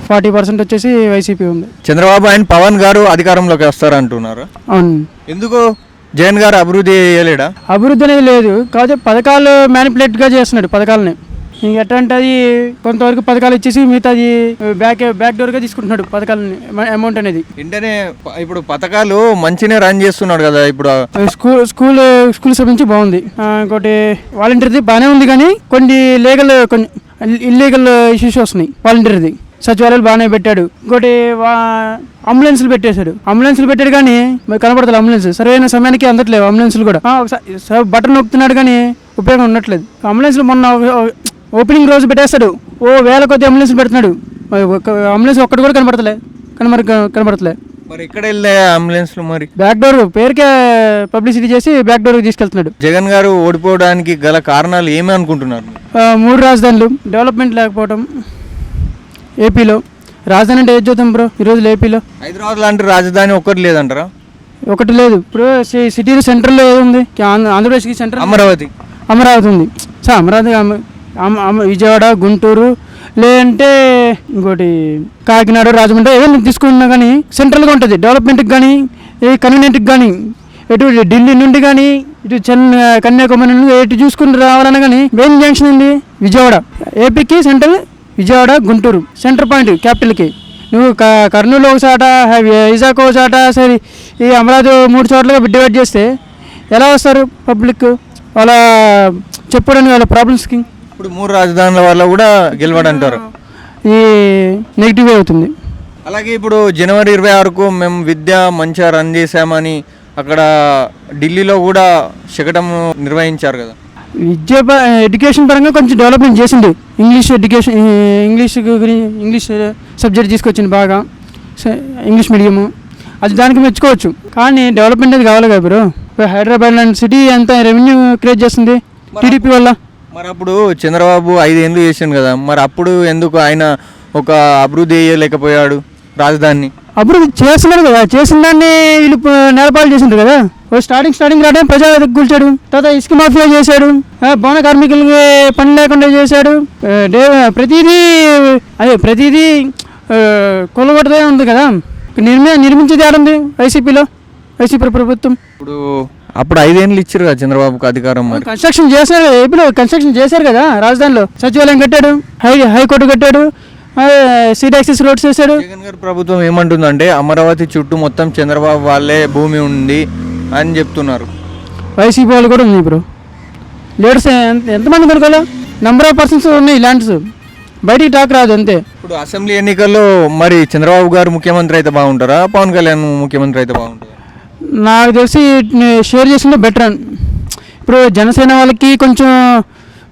40% వచ్చేసి వైసీపీ ఉంది. చంద్రబాబు అండ్ పవన్ గారు అధికారంలోకి వస్తారంటున్నారు. అవును. ఎందుకు జగన్ గారు అభివృద్ధి చేయలేడా? అభివృద్ధి అనేది లేదు, కాకపోతే పథకాలు మ్యానిపులేట్గా చేస్తున్నాడు పథకాలని. ఇంక ఎట్లా అంటే అది కొంతవరకు పథకాలు ఇచ్చేసి మిగతాది బ్యాక్ డోర్గా తీసుకుంటున్నాడు పథకాలని అమౌంట్ అనేది. వెంటనే ఇప్పుడు పథకాలు మంచినే రన్ చేస్తున్నాడు కదా. ఇప్పుడు స్కూల్ సంబంధించి బాగుంది. ఇంకోటి వాలంటీర్ది బాగానే ఉంది, కానీ కొన్ని ఇల్లీగల్ ఇష్యూస్ వస్తున్నాయి. వాలంటీర్ది సచివాలయాలు బాగానే పెట్టాడు. ఇంకోటి అంబులెన్స్లు పెట్టాడు కానీ కనపడతాడు. అంబులెన్స్ సరైన సమయానికి అందట్లేదు. అంబులెన్స్లు కూడా బటన్ నొక్కుతున్నాడు కానీ ఉపయోగం ఉండట్లేదు. అంబులెన్స్లు మొన్న ఓపెనింగ్ రోజు పెట్టేస్తాడు, వేల కొద్ది అంబులెన్స్లు పెడుతున్నాడు. అంబులెన్స్ ఒక్కటి కూడా కనపడతలే. మరి ఎక్కడ వెళ్ళే అంబులెన్స్లు? మరి బ్యాక్ డోర్ పేరుకే పబ్లిసిటీ చేసి బ్యాక్ డోర్ తీసుకెళ్తున్నాడు. జగన్ గారు ఓడిపోవడానికి గల కారణాలు ఏమి అనుకుంటున్నారు? 3 రాజధానులు, డెవలప్మెంట్ లేకపోవడం ఏపీలో. రాజధాని అంటే ఏది చూద్దాం బ్రో ఈ రోజులో ఏపీలో? హైదరాబాద్ లాంటి రాజధాని ఒక్కటి లేదంటారా? ఒకటి లేదు. ఇప్పుడు సిటీలో సెంట్రల్లో ఏది ఉంది? ఆంధ్రప్రదేశ్కి సెంట్రల్ అమరావతి ఉంది. సార్ అమరావతి, విజయవాడ, గుంటూరు, లేదంటే ఇంకోటి కాకినాడ, రాజమండ్రి ఏదైనా తీసుకున్నా కానీ సెంట్రల్గా ఉంటుంది. డెవలప్మెంట్కి కానీ కన్వీనియంట్కి కానీ ఎటు ఢిల్లీ నుండి కానీ ఇటు కన్యాకుమారి నుండి ఎటు చూసుకుని రావాలన్నా కానీ మెయిన్ జంక్షన్ ఉంది విజయవాడ. ఏపీకి central Vijayawada, Guntur centre point క్యాపిటల్కి. నువ్వు కర్నూలు ఒక చాట, వైజాగ్ ఒక చాట, సరే ఈ అమరావతి 3 చోట్లుగా డివైడ్ చేస్తే ఎలా వస్తారు పబ్లిక్ వాళ్ళ చెప్పడానికి వాళ్ళ ప్రాబ్లమ్స్కి? ఇప్పుడు 3 రాజధానుల వల్ల కూడా గెలవడంటారు. ఈ నెగిటివ్ అవుతుంది. అలాగే ఇప్పుడు జనవరి 26కు మేము విద్య మంచిగా రన్ చేసామని అక్కడ ఢిల్లీలో కూడా శకటం నిర్వహించారు కదా. ఎడ్యుకేషన్ పరంగా కొంచెం డెవలప్మెంట్ చేసింది. ఇంగ్లీష్ సబ్జెక్ట్ తీసుకొచ్చింది బాగా, ఇంగ్లీష్ మీడియము. అది దానికి మెచ్చుకోవచ్చు. కానీ డెవలప్మెంట్ అది కావాలి కదా బ్రో. హైదరాబాద్ లాంటి సిటీ ఎంత రెవెన్యూ క్రియేట్ చేస్తుంది టీడీపీ వల్ల. మరి అప్పుడు చంద్రబాబు 5 ఏళ్ళు చేసిండు కదా, మరి అప్పుడు ఎందుకు ఆయన ఒక అభివృద్ధి చేయలేకపోయాడు రాజధానిని? అభివృద్ధి చేస్తున్నాడు కదా, చేసిన దాన్ని వీళ్ళు నేలపాలు చేసిండ్రు కదా. స్టార్టింగ్ రావడం ప్రజలు కూల్చాడు, తర్వాత ఇసుక మాఫియా చేశాడు, భవన కార్మికులకి పని లేకుండా చేశాడు. ప్రతిదీ కొలగొట్టదే ఉంది కదా. నిర్మించేది ఆడుంది వైసీపీ ప్రభుత్వం. ఇప్పుడు అప్పుడు 5 ఏళ్ళు ఇచ్చారు కదా చంద్రబాబుకు అధికారం. కన్స్ట్రక్షన్ చేశారు కదా, ఏపీలో కన్స్ట్రక్షన్ చేశారు కదా. రాజధానిలో సచివాలయం కట్టాడు, హైకోర్టు కట్టాడు, సీ టాక్సెస్ రోడ్స్ చేశాడు. జగన్ గారి ప్రభుత్వం ఏమంటుందంటే అమరావతి చుట్టూ మొత్తం చంద్రబాబు వాళ్ళే భూమి ఉంది అని చెప్తున్నారు. వైసీపీ వాళ్ళు కూడా ఉంది ఇప్పుడు. లీడర్స్ ఎంతమంది కొనుక్కోవాలి? నెంబర్ ఆఫ్ పర్సన్స్ ఉన్నాయి ల్యాండ్స్, బయటికి టాక్ రాదు అంతే. ఇప్పుడు అసెంబ్లీ ఎన్నికల్లో మరి చంద్రబాబు గారు ముఖ్యమంత్రి అయితే బాగుంటారా, పవన్ కళ్యాణ్ ముఖ్యమంత్రి అయితే బాగుంటారా? నాకు తెలిసి షేర్ చేసిందే బెటర్ అని. ఇప్పుడు జనసేన వాళ్ళకి కొంచెం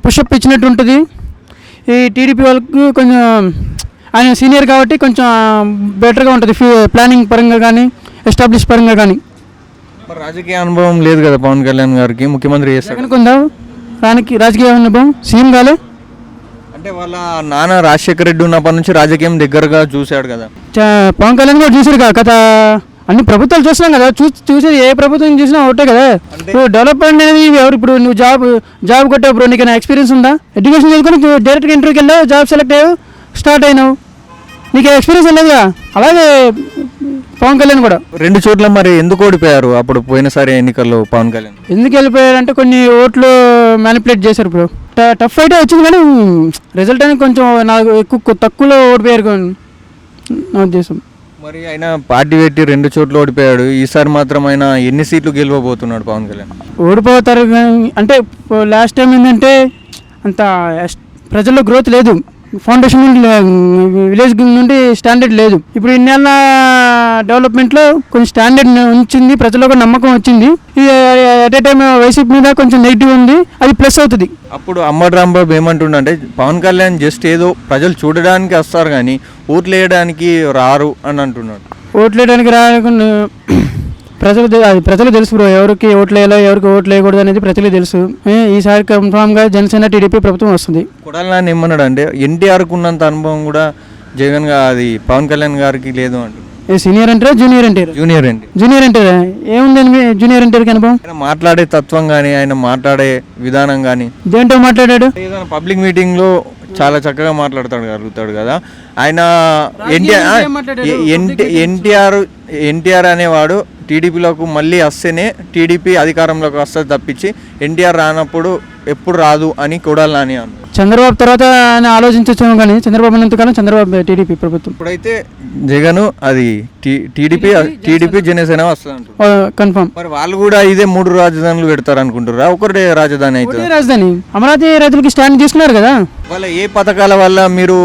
పుషప్ ఇచ్చినట్టు ఉంటుంది. ఈ టీడీపీ వాళ్ళకి కొంచెం ఆయన సీనియర్ కాబట్టి కొంచెం బెటర్గా ఉంటుంది ప్లానింగ్ పరంగా కానీ ఎస్టాబ్లిష్ పరంగా కానీ. మరి రాజకీయ అనుభవం లేదు కదా పవన్ కళ్యాణ్ గారికి, ముఖ్యమంత్రి చేస్తాడు అనుకుందా? రాజకీయ అనుభవం సీఎం కాలే అంటే వాళ్ళ నాన్న రాజశేఖర రెడ్డి ఉన్నప్పటి నుంచి రాజకీయం దగ్గరగా చూశాడు కదా. పవన్ కళ్యాణ్ కూడా చూశారు కదా. గత అన్ని ప్రభుత్వాలు చూసినాం కదా, చూసేది ఏ ప్రభుత్వం చూసినా ఒకటే కదా. ఇప్పుడు డెవలప్మెంట్ అనేది ఎవరు? ఇప్పుడు నువ్వు జాబ్ కొట్టావు బ్రో, నీకైనా ఎక్స్పీరియన్స్ ఉందా? ఎడ్యుకేషన్ చదువుకొని డైరెక్ట్గా ఇంటర్వ్యూకి వెళ్ళావు, జాబ్ సెలెక్ట్ అయ్యావు, స్టార్ట్ అయినావు, నీకు ఎక్స్పీరియన్స్ లేదుగా. అలాగే పవన్ కళ్యాణ్ కూడా 2 చోట్ల మరి ఎందుకు ఓడిపోయారు అప్పుడు పోయినసారి ఎన్నికల్లో పవన్ కళ్యాణ్? ఎందుకు వెళ్ళిపోయారంటే కొన్ని ఓట్లు మ్యానిపులేట్ చేశారు బ్రో. టఫ్ అయితే వచ్చింది కానీ రిజల్ట్ అనేది కొంచెం నాకు తక్కువలో ఓడిపోయారు నా ఉద్దేశం. మరి ఆయన పార్టీ పెట్టి 2 చోట్ల ఓడిపోయాడు. ఈసారి మాత్రం ఆయన ఎన్ని సీట్లు గెలవబోతున్నాడు పవన్ కళ్యాణ్? ఓడిపోతారు అంటే లాస్ట్ టైం ఏంటంటే అంత ప్రజల్లో గ్రోత్ లేదు, ఫౌండేషన్ నుండి విలేజ్ నుండి స్టాండర్డ్ లేదు. ఇప్పుడు ఇన్నేళ్ళ డెవలప్మెంట్లో కొంచెం స్టాండర్డ్ ఉంచింది, ప్రజల్లో ఒక నమ్మకం వచ్చింది. అట్ ఏ టైం వైసీపీ మీద కొంచెం నెగిటివ్ ఉంది, అది ప్లస్ అవుతుంది. అప్పుడు అమ్మడి రాంబాబు ఏమంటుండే, పవన్ కళ్యాణ్ జస్ట్ ఏదో ప్రజలు చూడడానికి వస్తారు కానీ ఓట్లు వేయడానికి రారు అని అంటున్నాడు. ఓట్లు వేయడానికి రాకుండా ప్రజలు తెలుసు బ్రో, ఎవరికి ఓట్లు వేయాలో ఎవరికి ఓట్లు వేయకూడదు అనేది ప్రజలకు తెలుసు. ఈసారి కన్ఫామ్గా జనసేన టీడీపీ ప్రభుత్వం వస్తుంది. కొడాలి నాని ఏమన్నాడు అంటే ఎన్టీఆర్కు ఉన్నంత అనుభవం కూడా జగన్ అది పవన్ కళ్యాణ్ గారికి లేదు అంట. సీనియర్ అంటారా జూనియర్ అంటారు? జూనియర్ అంటారా? ఏముంది జూనియర్ అంటారు అనుభవం? ఆయన మాట్లాడే తత్వం కానీ ఆయన మాట్లాడే విధానం కానీ. దేంట్లో మాట్లాడాడు? పబ్లిక్ మీటింగ్ లో చాలా చక్కగా మాట్లాడగలుగుతాడు కదా ఆయన. ఏం మాట్లాడాడు? ఎన్టీఆర్ అనేవాడు టీడీపీలోకి మళ్ళీ వస్తేనే టీడీపీ అధికారంలోకి వస్తుంది తప్పించి ఎన్టీఆర్ రానప్పుడు ఎప్పుడు రాదు అని కొడాలి నాని అన్న. చంద్రబాబు తర్వాత ఆయన ఆలోచించచ్చు కానీ చంద్రబాబు ఉన్నంతకాలం చంద్రబాబు టీడీపీ ప్రభుత్వం ఇప్పుడైతే జగన్ అది టీడీపీ జనసేన వస్తుంది అంటారు. కన్ఫర్మ్. మరి వాళ్ళు కూడా ఇదే 3 రాజధానులు పెడతారు అనుకుంటారా? ఒకటే రాజధాని అవుతుంది. రాజధాని అమరావతి రైతులకి స్టాండ్ తీసుకున్నారు కదా. వాళ్ళ ఏ పథకాల వల్ల మీరు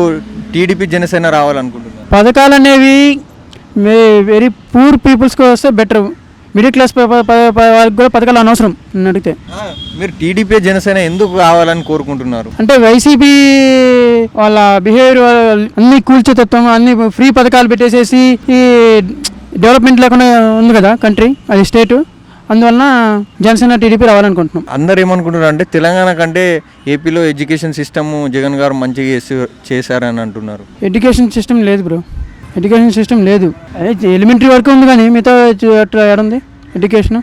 టీడీపీ జనసేన రావాలనుకుంటున్నారు? పథకాలు అనేవి వెరీ పూర్ పీపుల్స్కి వస్తే బెటర్. మిడిల్ క్లాస్ వాళ్ళకి కూడా పథకాలు అనవసరం నన్ను అడిగితే. మీరు టీడీపీ జనసేన ఎందుకు కావాలని కోరుకుంటున్నారు? అంటే వైసీపీ వాళ్ళ బిహేవియర్ అన్ని కూల్చే తత్వం, అన్ని ఫ్రీ పథకాలు పెట్టేసేసి ఈ డెవలప్మెంట్ లేకుండా ఉంది కదా కంట్రీ, అది స్టేట్. అందువలన జనసేన టీడీపీ రావాలనుకుంటున్నాం. అందరు ఏమనుకుంటున్నారు అంటే తెలంగాణ కంటే ఏపీలో ఎడ్యుకేషన్ సిస్టమ్ జగన్ గారు మంచిగా చేశారని అంటున్నారు. ఎడ్యుకేషన్ సిస్టమ్ లేదు బ్రో, ఎడ్యుకేషన్ సిస్టమ్ లేదు. ఎలిమెంటరీ వరకు ఉంది కానీ మిగతా ఎక్కడ ఉంది ఎడ్యుకేషన్?